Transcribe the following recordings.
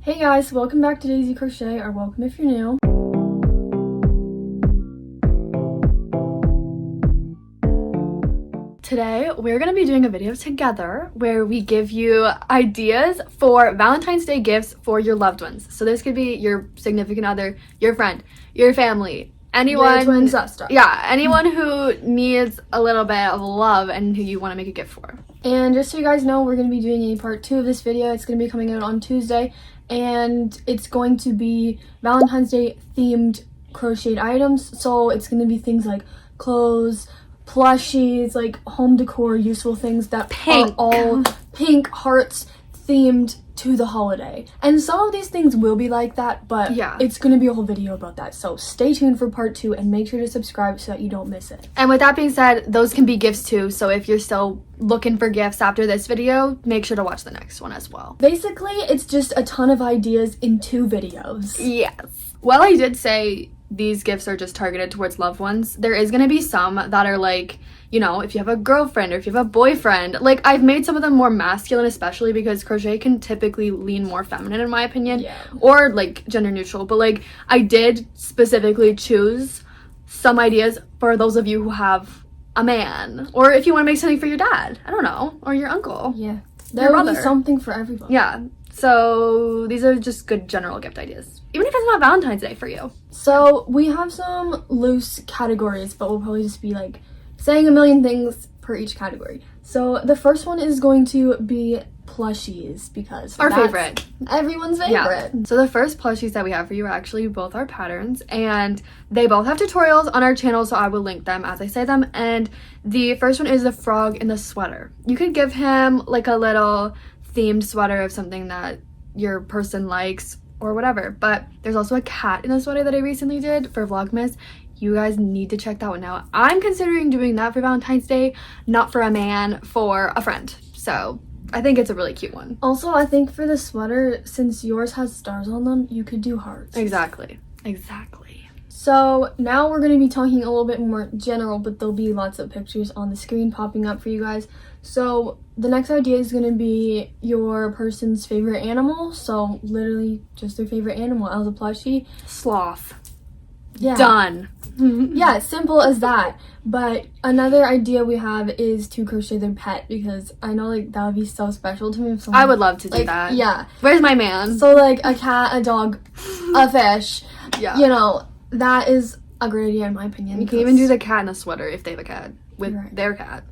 Hey guys, welcome back to Daisy Crochet, or welcome if you're new. Today, we're going to be doing a video together where we give you ideas for Valentine's Day gifts for your loved ones. So this could be your significant other, your friend, your family, anyone. Your twin sister. Yeah, anyone who needs a little bit of love and who you want to make a gift for. And just so you guys know, we're going to be doing a part 2 of this video. It's going to be coming out on Tuesday. And it's going to be Valentine's Day themed crocheted items. So it's going to be things like clothes, plushies, like home decor, useful things that are all pink hearts themed to the holiday. And some of these things will be like that, but yeah, it's going to be a whole video about that. So stay tuned for part 2 and make sure to subscribe so that you don't miss it. And with that being said, those can be gifts too. So if you're still looking for gifts after this video, make sure to watch the next one as well. Basically, it's just a ton of ideas in 2 videos. Yes. Well, I did say these gifts are just targeted towards loved ones. There is going to be some that are like, you know, if you have a girlfriend or if you have a boyfriend. Like, I've made some of them more masculine, especially because crochet can typically lean more feminine in my opinion. Yeah. Or like gender neutral. But like, I did specifically choose some ideas for those of you who have a man, or if you want to make something for your dad, I don't know, or your uncle. Yeah, there will be something for everyone. Yeah, so these are just good general gift ideas, even if it's not Valentine's Day for you. So we have some loose categories, but we'll probably just be like saying a million things per each category. So the first one is going to be plushies, because our favorite, everyone's favorite. Yeah. So the first plushies that we have for you are actually both our patterns, and they both have tutorials on our channel, so I will link them as I say them. And the first one is the frog in the sweater. You could give him like a little themed sweater of something that your person likes or whatever, but there's also a cat in the sweater that I recently did for Vlogmas. You guys need to check that one out. I'm considering doing that for Valentine's Day, not for a man, for a friend. So I think it's a really cute one. Also, I think for the sweater, since yours has stars on them, you could do hearts. Exactly. So now we're going to be talking a little bit more general, but there'll be lots of pictures on the screen popping up for you guys. So the next idea is going to be your person's favorite animal. So literally just their favorite animal as a plushie. Sloth. Yeah. Done. Yeah, simple as that. But another idea we have is to crochet their pet, because I know like that would be so special to me. If someone, I would love to do that. Yeah. Where's my man? So like a cat, a dog, a fish. Yeah. You know, that is a great idea in my opinion. You can even do the cat in a sweater if they have a cat with their cat.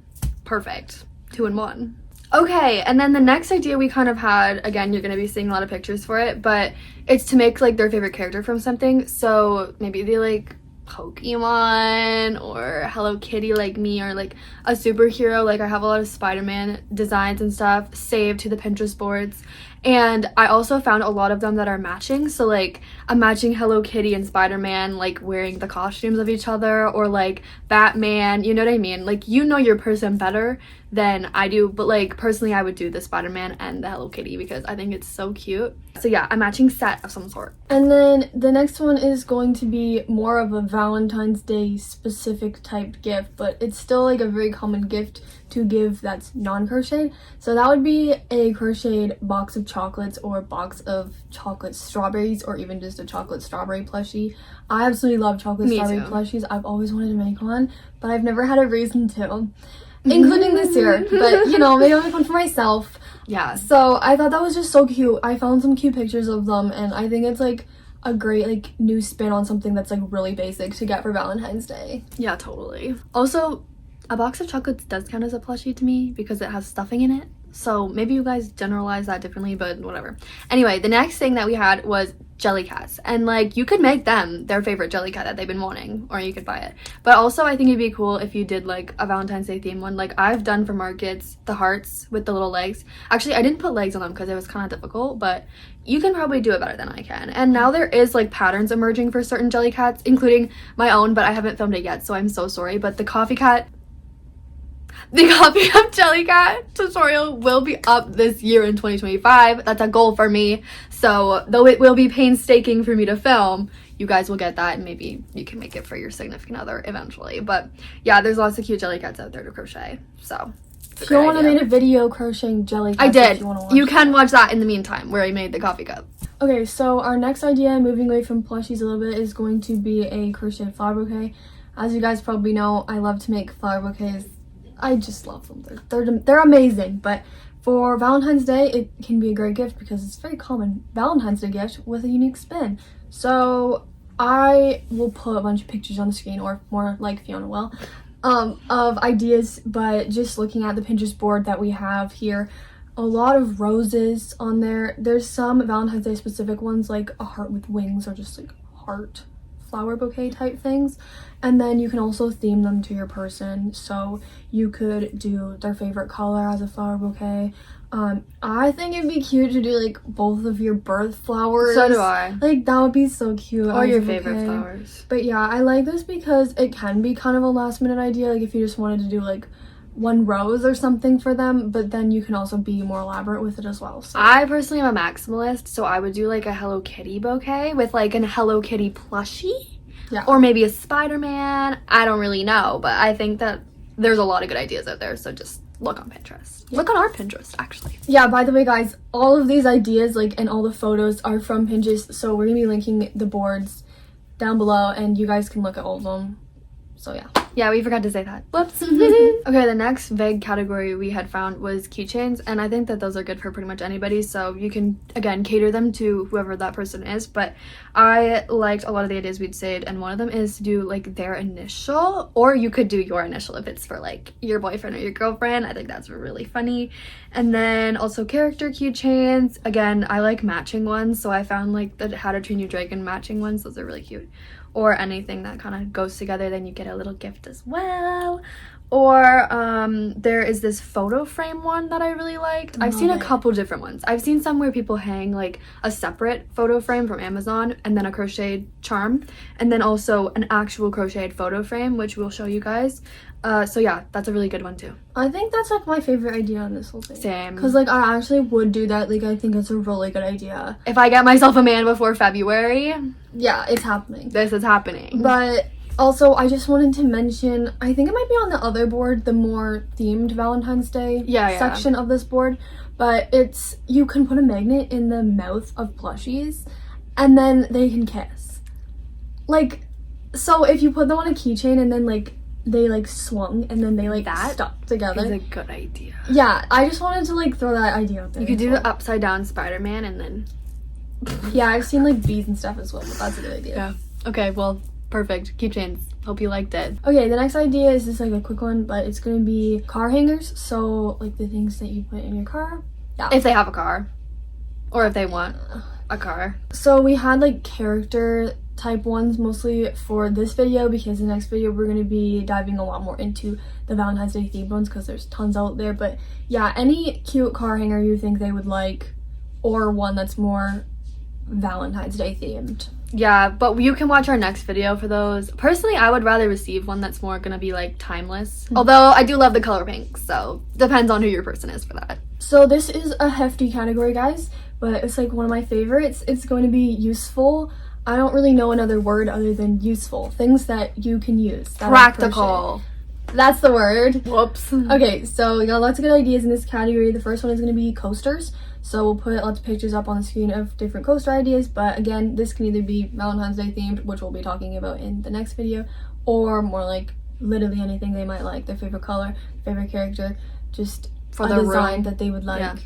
Perfect. 2 in 1. Okay, and then the next idea we kind of had, again, you're going to be seeing a lot of pictures for it, but it's to make like their favorite character from something. So maybe they like Pokemon or Hello Kitty like me, or like a superhero. Like I have a lot of Spider-Man designs and stuff saved to the Pinterest boards, and I also found a lot of them that are matching. So like a matching Hello Kitty and Spider-Man, like wearing the costumes of each other, or like Batman, you know what I mean? Like, you know your person better than I do, but like personally I would do the Spider-Man and the Hello Kitty because I think it's so cute. So yeah, a matching set of some sort. And then the next one is going to be more of a Valentine's Day specific type gift, but it's still like a very common gift to give that's non-crocheted. So that would be a crocheted box of chocolates, or box of chocolate strawberries, or even just a chocolate strawberry plushie. I absolutely love chocolate strawberry plushies. I've always wanted to make one, but I've never had a reason to, including this year. But you know, maybe I'll make one for myself. Yeah, so I thought that was just so cute. I found some cute pictures of them, and I think it's like a great like new spin on something that's like really basic to get for Valentine's Day. Yeah, totally. Also, a box of chocolates does count as a plushie to me because it has stuffing in it. So maybe you guys generalize that differently, but whatever. Anyway, the next thing that we had was jelly cats, and like you could make them their favorite jelly cat that they've been wanting, or you could buy it. But also I think it'd be cool if you did like a Valentine's Day theme one. Like I've done for markets the hearts with the little legs. Actually, I didn't put legs on them because it was kind of difficult, but you can probably do it better than I can. And now there is like patterns emerging for certain jelly cats, including my own, but I haven't filmed it yet, so I'm so sorry. But the coffee cup jelly cat tutorial will be up this year in 2025. That's a goal for me. So though it will be painstaking for me to film, you guys will get that, and maybe you can make it for your significant other eventually. But yeah, there's lots of cute jelly cats out there to crochet. So Fiona made a video crocheting jelly cups. I did. You can watch that in the meantime, where I made the coffee cup. Okay, so our next idea, moving away from plushies a little bit, is going to be a crocheted flower bouquet. As you guys probably know, I love to make flower bouquets. I just love them. They're amazing. But for Valentine's Day, it can be a great gift because it's a very common Valentine's Day gift with a unique spin. So I will put a bunch of pictures on the screen, or more like Fiona will, of ideas. But just looking at the Pinterest board that we have here, a lot of roses on there. There's some Valentine's Day specific ones, like a heart with wings, or just like heart flower bouquet type things. And then you can also theme them to your person, so you could do their favorite color as a flower bouquet. I think it'd be cute to do like both of your birth flowers. So do I. Like that would be so cute. Or your favorite flowers. But yeah, I like this because it can be kind of a last minute idea, like if you just wanted to do like one rose or something for them, but then you can also be more elaborate with it as well. So I personally am a maximalist, so I would do like a Hello Kitty bouquet with like an Hello Kitty plushie. Yeah. Or maybe a Spider-Man. I don't really know, but I think that there's a lot of good ideas out there, so just look on Pinterest. Yeah. Look on our Pinterest, actually. Yeah, by the way, guys, all of these ideas, like, and all the photos are from Pinterest, so we're gonna be linking the boards down below, and you guys can look at all of them. So yeah. Yeah, we forgot to say that. Whoops. Okay, the next vague category we had found was keychains, and I think that those are good for pretty much anybody, so you can, again, cater them to whoever that person is. But I liked a lot of the ideas we'd said, and one of them is to do like their initial, or you could do your initial if it's for like your boyfriend or your girlfriend. I think that's really funny. And then also character keychains. Again, I like matching ones, so I found like the How to Train Your Dragon matching ones. Those are really cute. Or anything that kind of goes together, then you get a little gift as well. Or there is this photo frame one that I really liked. I've seen a couple different ones. I've seen some where people hang like a separate photo frame from Amazon, and then a crocheted charm, and then also an actual crocheted photo frame, which we'll show you guys. So yeah, that's a really good one too. I think that's like my favorite idea on this whole thing. Same. Because like I actually would do that. Like I think it's a really good idea. If I get myself a man before February, yeah, it's happening. This is happening. But also, I just wanted to mention, I think it might be on the other board, the more themed Valentine's Day section of this board. But it's, you can put a magnet in the mouth of plushies, and then they can kiss. Like, so if you put them on a keychain and then like they like swung and then they like stuck together. That's a good idea. Yeah, I just wanted to like throw that idea out there. You could do the upside down Spider-Man and then... Yeah, I've seen like bees and stuff as well, but that's a good idea. Yeah. Okay, well, perfect. Keychains. Hope you liked it. Okay, the next idea is just like a quick one, but it's gonna be car hangers. So like the things that you put in your car. Yeah. If they have a car. Or if they want a car. So we had like character type ones mostly for this video, because the next video we're going to be diving a lot more into the Valentine's Day themed ones, because there's tons out there. But yeah, any cute car hanger you think they would like, or one that's more Valentine's Day themed. Yeah, but you can watch our next video for those. Personally, I would rather receive one that's more gonna be like timeless. Although I do love the color pink, so depends on who your person is for that. So this is a hefty category, guys, but it's like one of my favorites. It's going to be useful. I don't really know another word other than useful. Things that you can use. Practical. That's the word. Whoops. Okay, so we got lots of good ideas in this category. The first one is going to be coasters. So we'll put lots of pictures up on the screen of different coaster ideas. But again, this can either be Valentine's Day themed, which we'll be talking about in the next video, or more like literally anything they might like. Their favorite color, favorite character, just for a design that they would like. Yeah.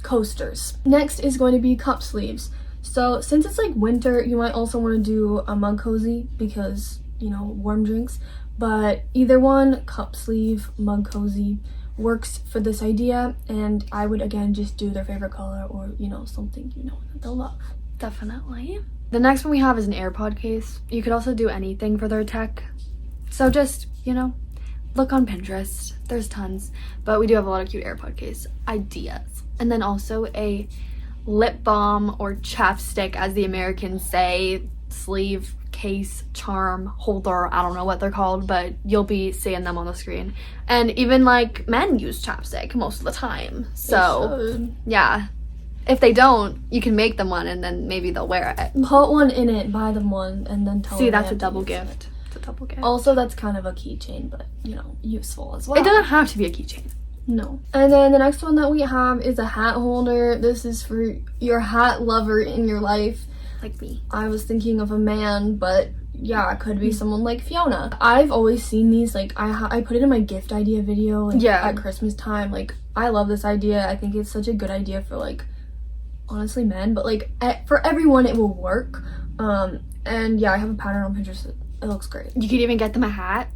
Coasters. Next is going to be cup sleeves. So since it's like winter, you might also want to do a mug cozy because, you know, warm drinks. But either one, cup sleeve, mug cozy, works for this idea. And I would again just do their favorite color, or, you know, something you know that they'll love. Definitely. The next one we have is an AirPod case. You could also do anything for their tech. So just, you know, look on Pinterest. There's tons. But we do have a lot of cute AirPod case ideas. And then also a lip balm or chapstick, as the Americans say, sleeve, case, charm, holder, I don't know what they're called, but you'll be seeing them on the screen. And even like men use chapstick most of the time. So yeah, if they don't, you can make them one and then maybe they'll wear it. Put one in it, buy them one, and then tell them. See, that's a double gift. It's a double gift. Also, that's kind of a keychain, but you know, useful as well. It doesn't have to be a keychain. No. And then the next one that we have is a hat holder. This is for your hat lover in your life. Like me. I was thinking of a man, but yeah, it could be someone like Fiona. I've always seen these, like, I put it in my gift idea video, like, at Christmas time. Like, I love this idea. I think it's such a good idea for, like, honestly, men, but, like, for everyone it will work. And yeah, I have a pattern on Pinterest. It looks great. You could even get them a hat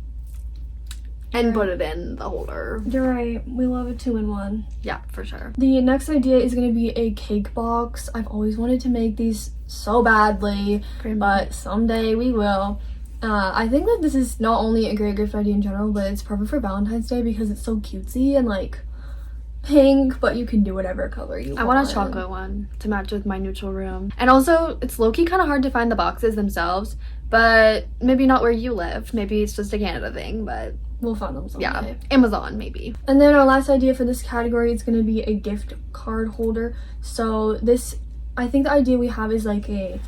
and put it in the holder. You're right. We love a 2-in-1. Yeah, for sure. The next idea is going to be a cake box. I've always wanted to make these so badly, but someday we will. I think that this is not only a great gift idea in general, but it's perfect for Valentine's Day because it's so cutesy and, like, pink, but you can do whatever color you want. I want a chocolate one to match with my neutral room. And also, it's low-key kind of hard to find the boxes themselves, but maybe not where you live. Maybe it's just a Canada thing, but we'll find them someday. Yeah, Amazon maybe. And then our last idea for this category is going to be a gift card holder. So this, I think the idea we have is like a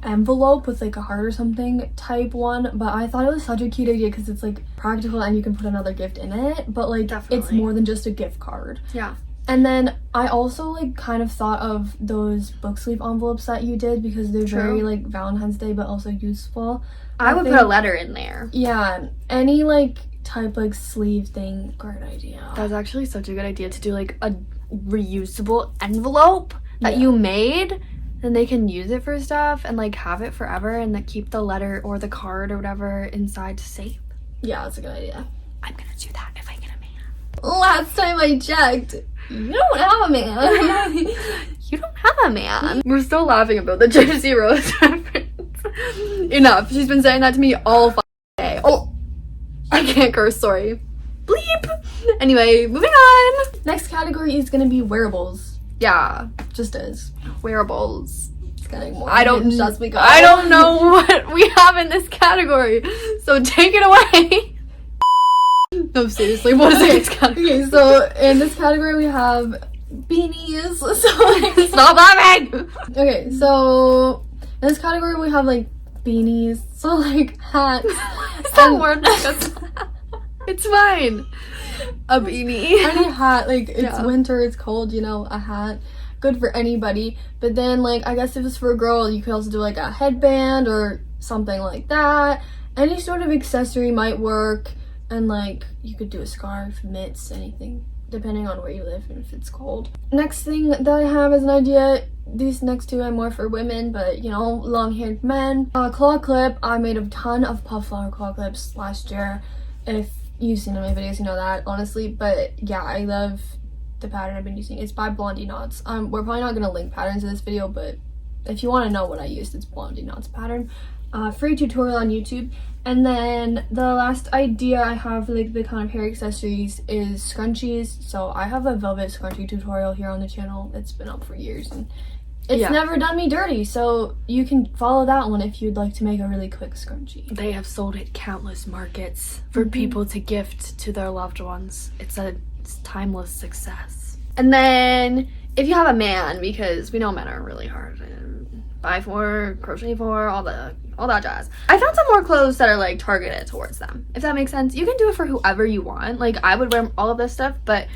envelope with like a heart or something type one, but I thought it was such a cute idea because it's like practical and you can put another gift in it, but like it's more than just a gift card. Yeah. And then I also like kind of thought of those book sleeve envelopes that you did because they're very like Valentine's Day but also useful. I would put a letter in there. Yeah, any like type like sleeve thing, great idea. That's actually such a good idea to do like a reusable envelope that you made, then they can use it for stuff and like have it forever and then keep the letter or the card or whatever inside safe. Yeah, that's a good idea. I'm gonna do that if I get a man. Last time I checked, you don't have a man. You don't have a man. We're still laughing about the Gypsy Rose reference. Enough. She's been saying that to me all day. Oh, I can't curse, sorry. Bleep. Anyway, moving on. Next category is gonna be wearables. Yeah, just is. Wearables. It's getting more I don't as we go. I don't know what we have in this category, so take it away. No, seriously, what is the next category? Okay, so in this category we have beanies. So like, stop laughing. Okay, so in this category we have like beanies, so like hats. What's that word? It's fine. A beanie. Any hat, like it's winter, it's cold, you know, a hat. Good for anybody. But then like I guess if it's for a girl, you could also do like a headband or something like that. Any sort of accessory might work. And like you could do a scarf, mitts, anything, depending on where you live and if it's cold. Next thing that I have as an idea, these next two are more for women, but you know, long-haired men. Claw clip. I made a ton of puff flower claw clips last year. If you've seen my videos, you know that, honestly. But yeah, I love the pattern I've been using. It's by Blondie Knots. We're probably not gonna link patterns in this video, but if you want to know what I used, it's Blondie Knots pattern. Free tutorial on YouTube. And then the last idea I have for like the kind of hair accessories is scrunchies. So I have a velvet scrunchie tutorial here on the channel. It's been up for years and it's never done me dirty. So you can follow that one if you'd like to make a really quick scrunchie. They have sold at countless markets for people to gift to their loved ones. It's timeless success. And then if you have a man, because we know men are really hard to buy for, crochet for, all that jazz. I found some more clothes that are like targeted towards them, if that makes sense. You can do it for whoever you want. Like I would wear all of this stuff, but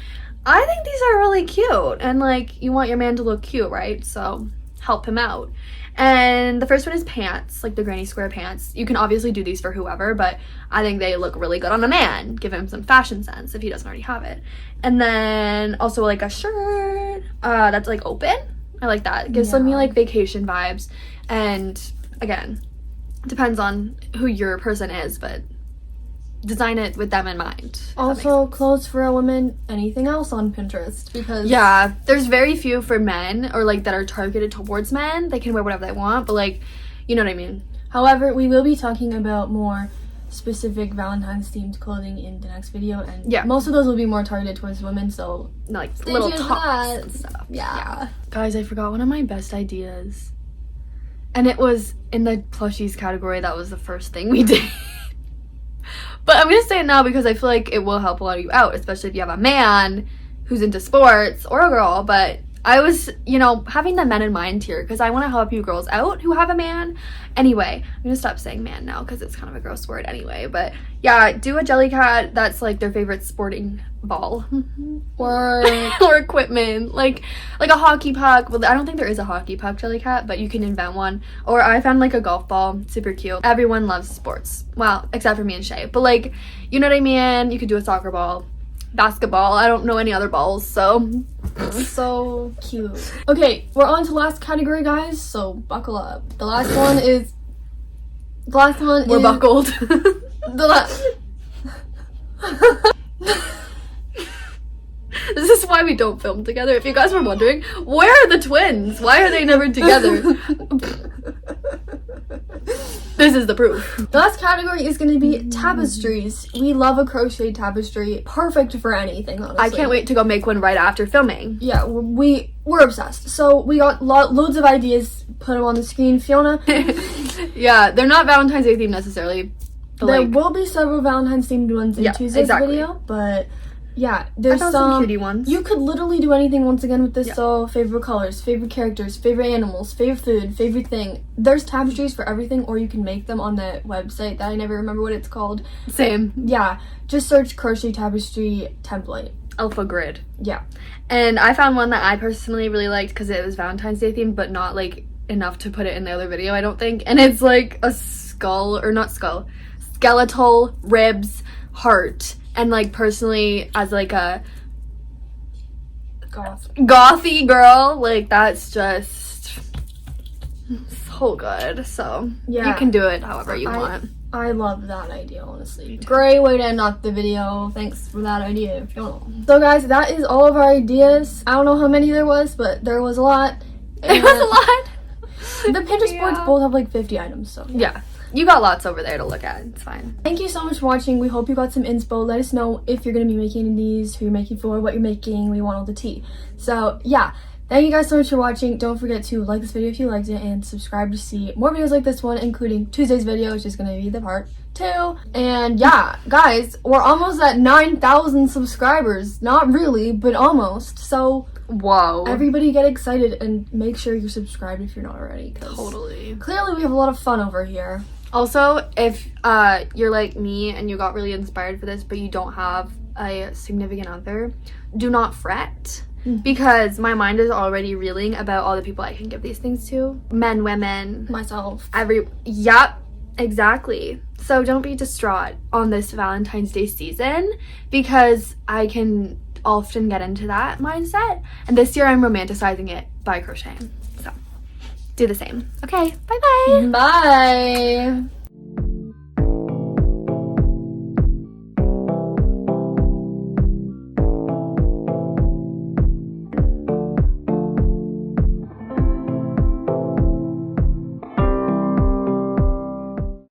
I think these are really cute and like you want your man to look cute, right? So help him out. And the first one is pants, like the granny square pants. You can obviously do these for whoever, but I think they look really good on a man. Give him some fashion sense if he doesn't already have it. And then also like a shirt that's like open. I like that. It gives me like vacation vibes. And again, depends on who your person is, but design it with them in mind. Also, clothes for a woman, anything else on Pinterest, because there's very few for men or like that are targeted towards men. They can wear whatever they want, but like, you know what I mean. However, we will be talking about more specific Valentine's themed clothing in the next video, and most of those will be more targeted towards women, so like little tops and stuff. Yeah. Guys, I forgot one of my best ideas. And it was in the plushies category. That was the first thing we did. But I'm going to say it now because I feel like it will help a lot of you out, especially if you have a man who's into sports or a girl. But I was, you know, having the men in mind here because I want to help you girls out who have a man. Anyway, I'm gonna stop saying man now because it's kind of a gross word anyway. But yeah, do a Jellycat that's like their favorite sporting ball or equipment, like a hockey puck. Well, I don't think there is a hockey puck Jellycat, but you can invent one. Or I found like a golf ball, super cute. Everyone loves sports, well, except for me and Shae. But like, you know what I mean? You could do a soccer ball, basketball. I don't know any other balls, so. So cute. Okay, we're on to last category, guys, so buckle up. The last one is we're buckled. This is why we don't film together. If you guys were wondering, where are the twins? Why are they never together? This is the proof. The last category is going to be tapestries. We love a crochet tapestry. Perfect for anything, honestly. I can't wait to go make one right after filming. Yeah, we're obsessed. So we got loads of ideas. Put them on the screen. Fiona. Yeah, they're not Valentine's Day themed necessarily. There will be several Valentine's themed ones in Tuesday's video, but yeah, there's some cutie ones. You could literally do anything once again with this. So favorite colors, favorite characters, favorite animals, favorite food, favorite thing. There's tapestries for everything, or you can make them on the website that I never remember what it's called. Same. Yeah, just search crochet tapestry template. Alpha Grid. Yeah. And I found one that I personally really liked because it was Valentine's Day themed, but not like enough to put it in the other video, I don't think. And it's like a skeletal ribs heart. And like personally, as like a gothy girl, like that's just so good. So yeah, you can do it however you want. I love that idea, honestly. Great way to end off the video. Thanks for that idea, Fiona. So guys, that is all of our ideas. I don't know how many there was, but there was a lot. There was a lot. The Pinterest boards both have like 50 items, so yeah. You got lots over there to look at. It's fine. Thank you so much for watching. We hope you got some inspo. Let us know if you're going to be making these, who you're making for, what you're making. We want all the tea. So yeah, thank you guys so much for watching. Don't forget to like this video if you liked it and subscribe to see more videos like this one, including Tuesday's video, which is going to be the part 2. And yeah, guys, we're almost at 9,000 subscribers. Not really, but almost. So whoa. Everybody get excited and make sure you're subscribed if you're not already. Totally. Clearly we have a lot of fun over here. Also, if you're like me and you got really inspired for this, but you don't have a significant other, do not fret. Because my mind is already reeling about all the people I can give these things to. Men, women. Myself. Yep, exactly. So don't be distraught on this Valentine's Day season, because I can often get into that mindset. And this year I'm romanticizing it by crocheting. So do the same. Okay, bye-bye. Bye.